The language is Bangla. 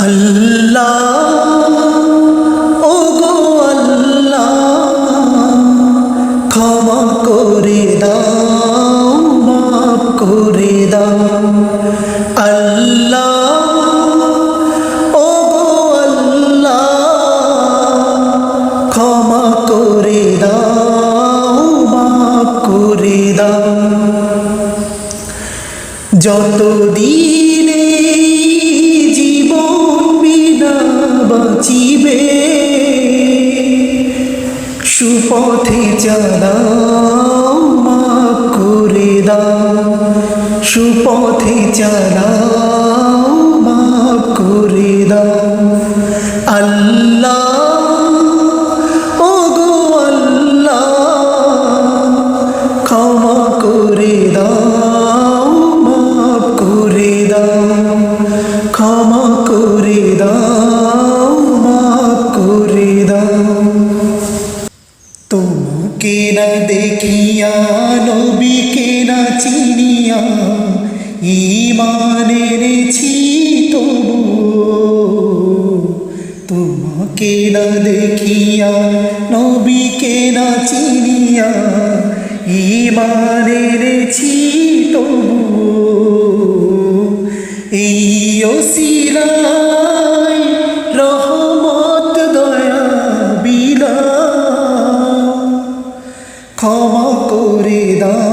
আল্লাহ ও গো আল্লাহ, ক্ষমা করে দাও, মাফ করে দাও। আল্লাহ ও গো আল্লাহ, ক্ষমা করে দাও, মাফ করে দাও। যতদিনে জীবন বিনা বাঁচিবে, সুপথে চালাও, মাফ করে দাও। সুপথে চালাও, মাফ করে দাও। আল্লাহ ও গো আল্লাহ, ক্ষমা করে দাও, মাফ করে দাও। ক্ষমা করে দাও, মাফ করে দাও। তোমাকে না দেখিয়া, নবীকে না চিনিয়া, ঈমান এনেছি তবু। তোমাকে না দেখিয়া, নবীকে না চিনিয়া, ঈমান এনেছি তবু। এই ওসিলায় রহমত দয়া বিলা, ক্ষমা করে দাও।